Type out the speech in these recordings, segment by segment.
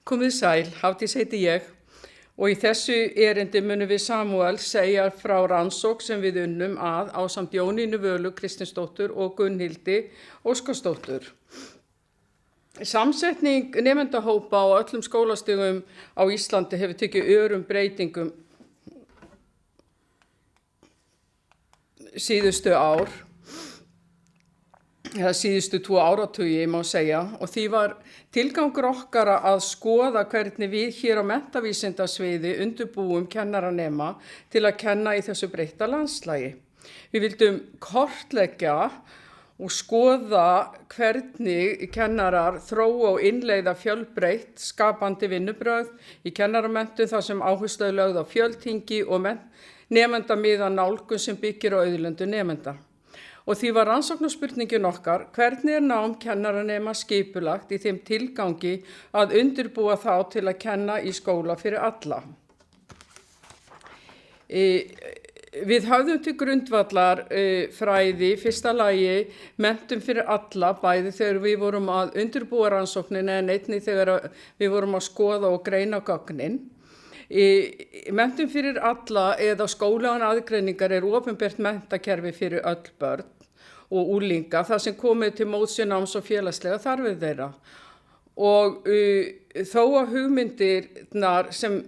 Komið sæl, Hafdís heiti ég og í þessu erindi munum við Samúel segja frá rannsókn sem við unnum að ásamt Jónínu Völu Kristinsdóttur og Gunnhildi Óskarsdóttur. Samsetning nemendahópa á öllum skólastigum á Íslandi hefur tekið örum breytingum síðustu ár, eða síðustu 2 áratugi má segja, og því var tilgangur okkar að skoða hvernig við hér á menntavísindasviði undirbúum kennaranema til að kenna í þessu breytta landslagi. Við vildum kortleggja og skoða hvernig kennarar þróa og innleiða fjölbreytt skapandi vinnubrögð í kennaramenntun þar sem áhersla er lögð á fjöltyngi og nemendamiða nálgun sem byggir á auðlindu nemenda. Og því var rannsóknarspurningin okkar, hvernig nám kennaranema skipulagt í þeim tilgangi að undirbúa þá til að kenna í skóla fyrir alla. Við höfðum til grundvallar fræði, fyrsta lagi menntun fyrir alla, bæði þegar við vorum að undirbúa rannsóknina en einnig þegar við vorum að skoða og greina gögnin. Menntun fyrir alla eða skólagan aðgreiningar er opinbert menntakerfi fyrir öll börn og unglinga þar sem komið til móts við náms- og félagslega þarfir þeirra. Og þó að hugmyndirnar sem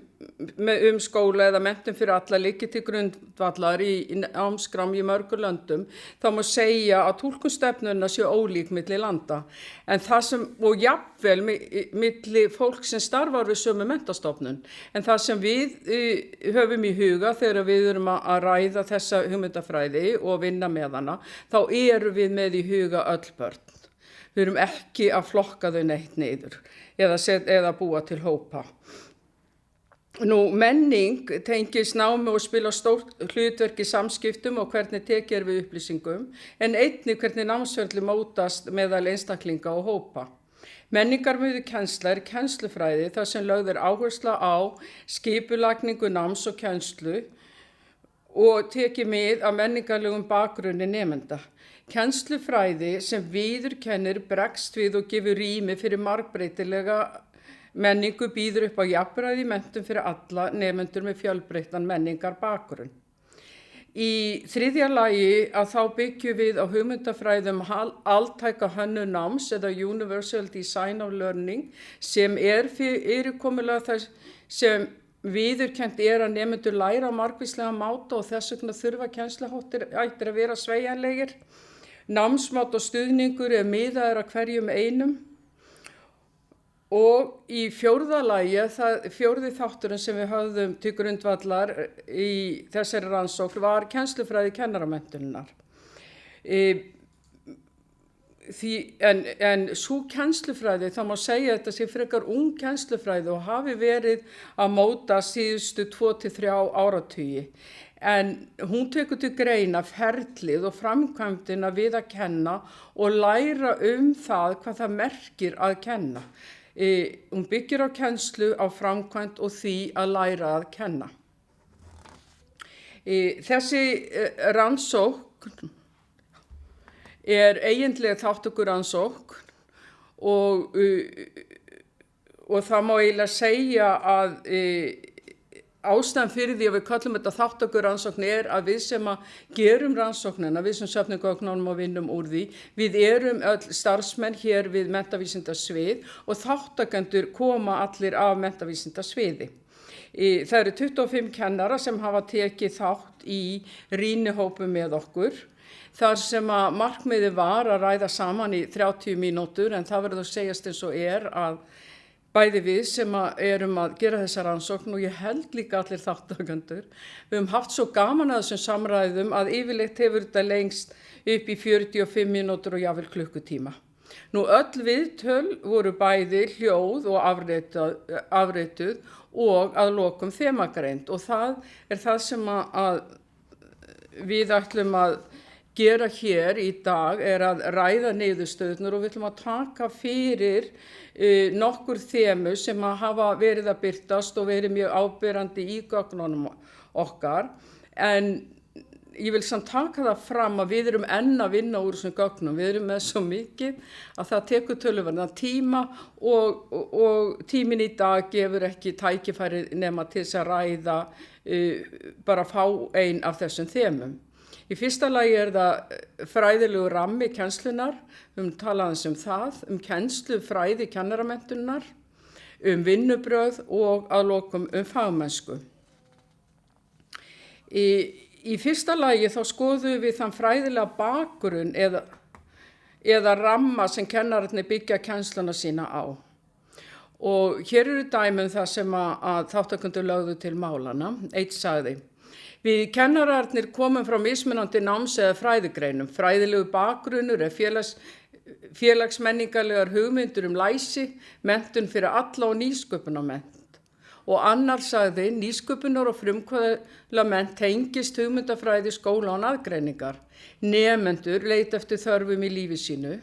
skóla eða menntun fyrir alla liggi til grundvallar í námskrám í mörgum löndum, þá má segja að túlkun stefnunnar sé ólík milli landa. En það sem, og jafnvel milli fólk sem starfar við sömu menntastofnun, en það sem við höfum í huga þegar við erum að ræða þessa hugmyndafræði og vinna með hana, þá erum við með í huga öll börn. Við erum ekki að flokka þau neitt niður eða búa til hópa. Menning tengist námi og spila stórt hlutverk í samskiptum og hvernig tekið er við upplýsingum, en einnig hvernig námsferli mótast meðal einstaklinga og hópa. Menningarmiðuð kennsla er kennslufræði þar sem lögð er áhersla á skipulagningu náms og kennslu og tekið mið af menningarlegum bakgrunni nemenda. Kennslufræði sem viðurkennir, bregst við og gefur rými fyrir margbreytilega menningu býður upp á jafnræði menntun fyrir alla nemendur með fjölbreyttan menningar bakgrunn. Í þriðja lagi að þá byggjum við á hugmyndafræðum altæka hönnun náms eða Universal Design of Learning sem fyrirkomulag þess sem viðurkennt er að nemendur læra á margvíslega máta og þess vegna þurfa kennsluháttir ættir að vera sveigjanlegir. Námsmat og stuðningur er miðaður að hverjum einum. Og í fjórða lagi, fjórði þátturinn sem við höfðum til grundvallar í þessari rannsókn var kennslufræði kennaramenntunar. En sú kennslufræði, þá má segja þetta sé frekar ung kennslufræði og hafi verið að móta síðustu 2-3 áratugi. En hún tekur til greina ferlið og framkvæmdina við að kenna og læra það hvað það merkir að kenna. Hún byggir á kennslu, á framkvæmd og því að læra að kenna. Þessi rannsókn er eiginlega þátttökurannsókn og það má eiginlega segja að ástæðan fyrir því að við kallum þetta þátttökurannsókn er að við sem að gerum rannsóknina, við sem söfnum gögnunum og vinnum úr því, við erum öll starfsmenn hér við menntavísindasvið og þáttakendur koma allir af menntavísindasviði. Það eru 25 kennara sem hafa tekið þátt í rýnihópum með okkur, þar sem að markmiðið var að ræða saman í 30 mínútur, en það verður að segjast eins og að bæði við sem erum að gera þessa rannsókn og ég held líka allir þáttakendur. Við höfum haft svo gaman að þessum samræðum að yfirleitt hefur þetta lengst upp í 45 mínútur og jafnvel klukkutíma. Öll viðtöl voru bæði hljóð og afrituð og að lokum þemagreind og það er það sem að við ætlum að gera hér í dag er að ræða niðurstöðurnar og við ætlum að taka fyrir nokkur þemu sem að hafa verið að birtast og verið mjög áberandi í gögnunum okkar. En ég vil samt taka það fram að við erum enn að vinna úr þessum gögnum. Við erum með svo mikið að það tekur töluverðan tíma og tíminn í dag gefur ekki tækifæri nema til þess að ræða bara fá ein af þessum þemum. Í fyrsta lagi það fræðilegu rammi kennslunar, talaðum það, kennslu fræði kennaramenntunar, vinnubrögð og að lokum fagmennsku. Í fyrsta lagi þá skoðum við þann fræðilega bakgrunn eða ramma sem kennararnir byggja kennsluna sína á. Og hér eru dæmi það sem að þátttakendur lögðu til málana. Eitt sagði: við kennararnir komum frá mismunandi náms- eða fræðigreinum. Fræðilegu bakgrunnur félagsmenningarlegar hugmyndur læsi, menntun fyrir alla og nýsköpunarmennt. Og annar sagði: nýsköpunar og frumkvöðlamennt tengist hugmyndafræði skóla og aðgreiningar. Nemendur leita eftir þörfum í lífi sínu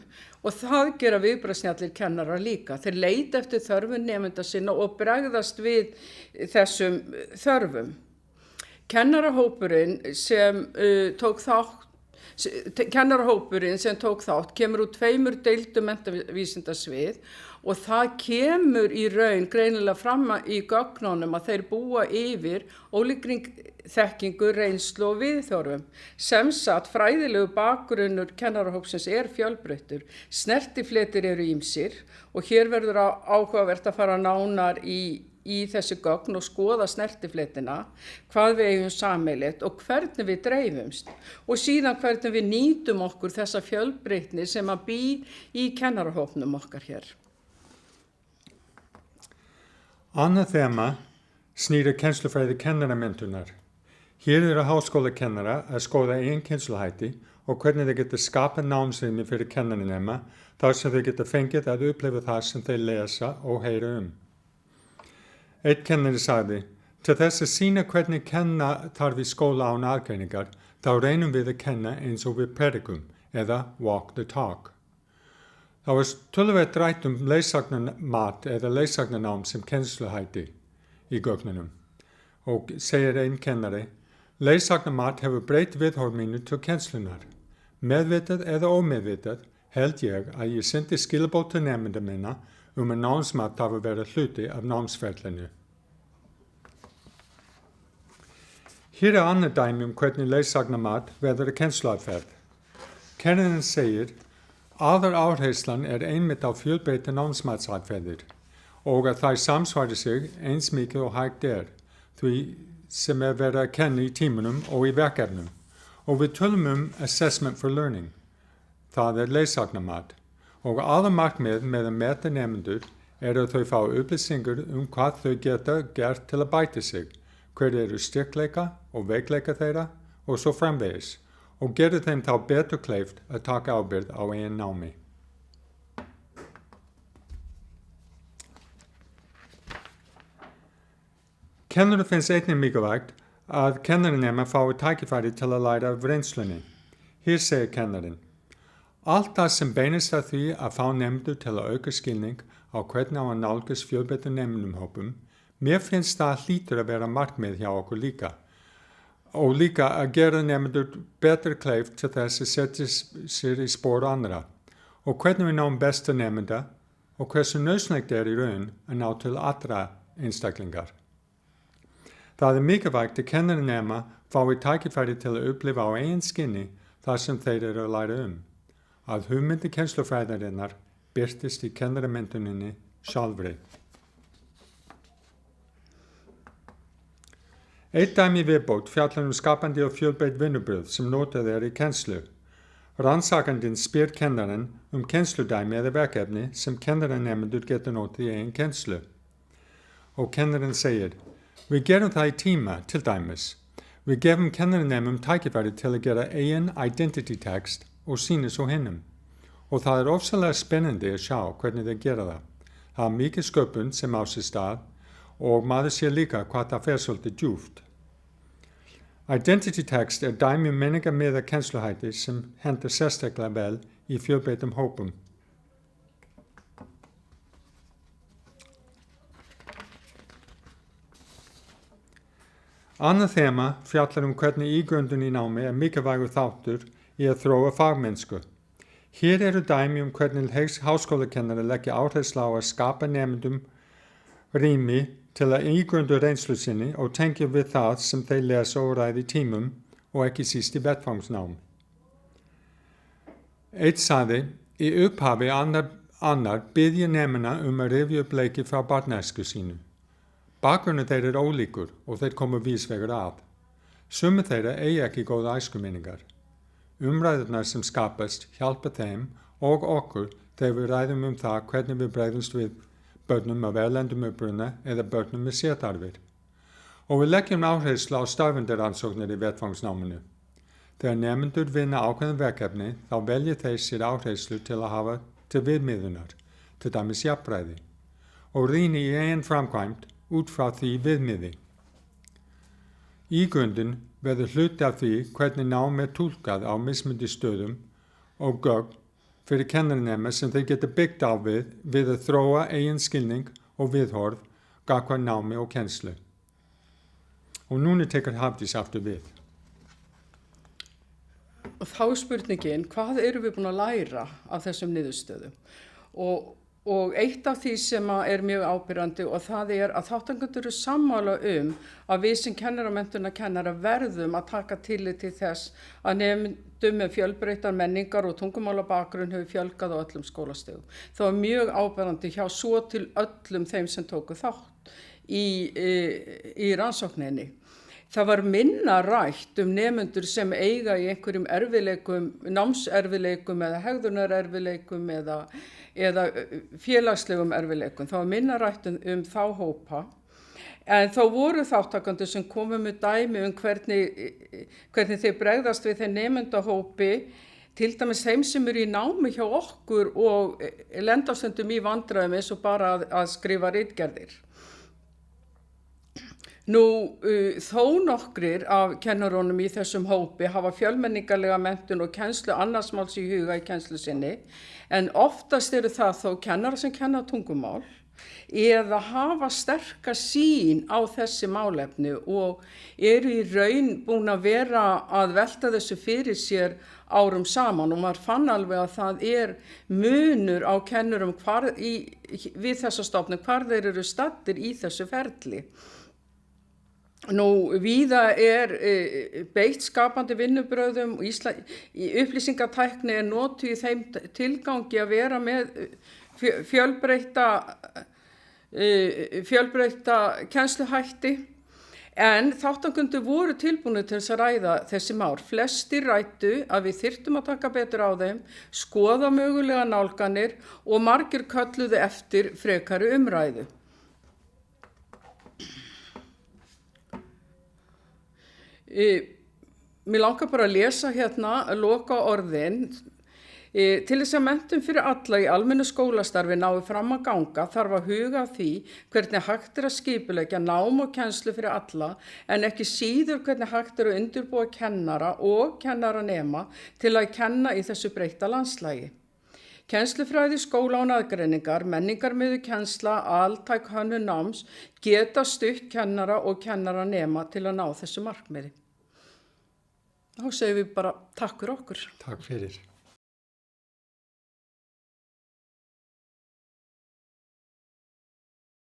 og það gera viðbragðssnjallir kennarar líka. Þeir leita eftir þörfum nemenda sinna og bregðast við þessum þörfum. Kennarahópurinn sem tók þátt kemur úr 2 deildum menntavísindasvið og það kemur í raun greinilega fram í gögnunum að þeir búa yfir ólíkri þekkingu, reynslu og viðþorfum. Sem sagt, fræðilegu bakgrunnur kennarahópsins fjölbreyttur, snertifletir eru ýmsir og hér verður áhugavert að fara nánar í þessi gögn og skoða snertifletina, hvað við eigum sameiginlegt og hvernig við dreifumst og síðan hvernig við nýtum okkur þessa fjölbreytni sem að býr í kennarahópnum okkar hér. Annað þema snýr að kennslufræði kennaramenntunar. Hér eru háskólakennara að skoða eigin kennsluhætti og hvernig þeir geta skapað námsrými fyrir kennaranema þar sem þeir geta fengið að upplifa það sem þeir lesa og heyra Eitt kennari sagði: til þess að sýna hvernig kenna þarf í skóla án aðgreiningar, þá reynum við að kenna eins og við predikum eða walk the talk. Það var töluvert rætt leysagnamat eða leysagnanám sem kennsluhætti í gögnunum og segir einn kennari: leysagnamat hefur breytt viðhorf mínu til kennslunar. Meðvitað eða ómeðvitað held ég að ég sendi skilaboð til nemenda minna að námsmat þarf að vera hluti af námsferlinu. Hér annað dæmi hvernig leysagnamat verður kennsluaðferð. Kennarinn segir: aðaláherslan einmitt á fjölbreytta námsmatsaðferðir og að þær samsvari sig eins mikið og hægt því sem verið að kenna í tímunum og í verkefnum. Og við tölum assessment for learning. Það leysagnamat. Og aðalmarkmið með að meta nemendur að þau fá upplýsingar hvað þau geta gert til að bæta sig, hver eru styrkleika og veikleika þeirra og svo framvegis, og gera þeim þá betur kleift að taka ábyrgð á eigin námi. Kennara finnst einnig mikilvægt að kennaranema fái tækifæri til að læra af reynslunni. Hér segir kennarinn: allt það sem beinist að því að fá nemendur til að auka skilning á hvernig á að nálgast fjölbreyttum nemendahópum, mér finnst það hlýtur að vera markmið hjá okkur líka. Og líka að gera nemendur betur kleift til þess að setja sér í spor annarra. Og hvernig við náum besta nemenda og hversu nauðsynlegt í raun að ná til allra einstaklingar. Það mikilvægt að kennaranema fái tækifæri til að upplifa á eigin skinni það sem þeir eru að læra að hugmyndi kennslufræðarinnar birtist í kennaramenntuninni sjálfri. Eitt dæmi viðbót fjallar skapandi og fjölbreytt vinnubrögð sem notað í kennslu. Rannsakandinn spyr kennarinn kennsludæmi eða verkefni sem kennaranemendur geta notað í eigin kennslu. Og kennarinn segir: við gerum það í tíma, til dæmis. Við gefum kennaranemum tækifæri til að gera eigin identity text og sýna svo hinnum. Og það ofsalega spennandi að sjá hvernig þeir gera það. Það mikið sköpun sem á sér stað og maður sér líka hvað það fer svolítið djúpt. Identity text dæmi menningarmiða kennsluhætti sem hentar sérstaklega vel í fjölbreyttum hópum. Annað þema fjallar hvernig ígrundun í námi mikilvægur þáttur í að þróa fagmennsku. Hér eru dæmi hvernig háskólakennari leggja áherslu á að skapa nemendum rými til að ígrunda reynslu sinni og tengja við það sem þeir lesa og ræða í tímum og ekki síst í vettvangsnám. Einn sagði, í upphafi annar biðja nemena að rifja upp leiki frá barnæsku sínu. Bakgrunni þeirra ólíkur og þeir koma vísvegar að. Sumir þeirra eigi ekki góða æskuminningar. Umræðurnar sem skapast hjálpa þeim og okkur þegar við ræðum það hvernig við bregðumst við börnum af erlendum uppruna eða börnum með sérþarfir. Og við leggjum áherslu á starfandi í vettvangsnáminu. Þegar nemendur vinna ákveðin verkefni þá velja þeir sér áherslu til að hafa til viðmiðunar, til dæmis jafnræði, og rýni í eigin framkvæmd út frá því viðmiði. Ígrundun verður hluti af því hvernig nám túlkað á mismunandi stöðum og gögn fyrir kennaranema sem þeir geta byggt á við að þróa eigin skilning og viðhorf gagnvart námi og kennslu. Og núna tekur Hafdís aftur við. Þá spurningin, hvað erum við búin að læra af þessum niðurstöðum? Og eitt af því sem er mjög ábyrjandi og það að þátttakendur eru sammála að við sem kennaramenntunarkennara verðum að taka tillit til þess að nemendum með fjölbreyttar menningar og tungumálabakgrunn hefur fjölgað á öllum skólastigum. Það var mjög ábyrjandi hjá svo til öllum þeim sem tóku þátt í rannsókninni. Það var minna rætt nemendur sem eiga í einhverjum erfiðleikum, námserfiðleikum eða hegðunarerfiðleikum eða félagslegum erfiðleikum. Það var minna rætt þá hópa. En þá voru þáttakendur sem komu með dæmi hvernig þeir bregðast við þeim nemendahópi, til dæmis þeim sem eru í námi hjá okkur og lenda stundum í vandræðum eins og bara að skrifa ritgerðir. Þó nokkrir af kennarónum í þessum hópi hafa fjölmenningarlega menntun og kennslu annars máls í huga í kennslu sinni, en oftast eru það þó kennarar sem kenna tungumál eða hafa sterka sýn á þessi málefni og eru í raun búin að vera að velta þessu fyrir sér árum saman og maður fann alveg að það munur á kennurum við þessa stofnun hvar þeir eru staddir í þessu ferli. Víða beitt skapandi vinnubrögðum og upplýsingatækni notuð í þeim tilgangi að vera með fjölbreytta kennsluhætti, en þátttakendur voru tilbúnir til þess að ræða þessi mál. Flestir ræddu að við þyrftum að taka betur á þeim, skoða mögulega nálganir og margir kölluðu eftir frekari umræðu. Mér langar bara að lesa hérna loka orðin. Til þess að menntun fyrir alla í almennu skólastarfi nái fram að ganga þarf að huga að því hvernig hægt að skipuleggja nám og kennslu fyrir alla, en ekki síður hvernig hægt að undirbúa kennara og kennaranema til að kenna í þessu breytta landslagi. Kennslufræði, skóla og aðgreiningar, menningarmiðuð kennsla, altæk hönnun náms geta stutt kennara og kennaranema til að ná þessu markmiði. Þá segjum við bara takk fyrir okkur. Takk fyrir.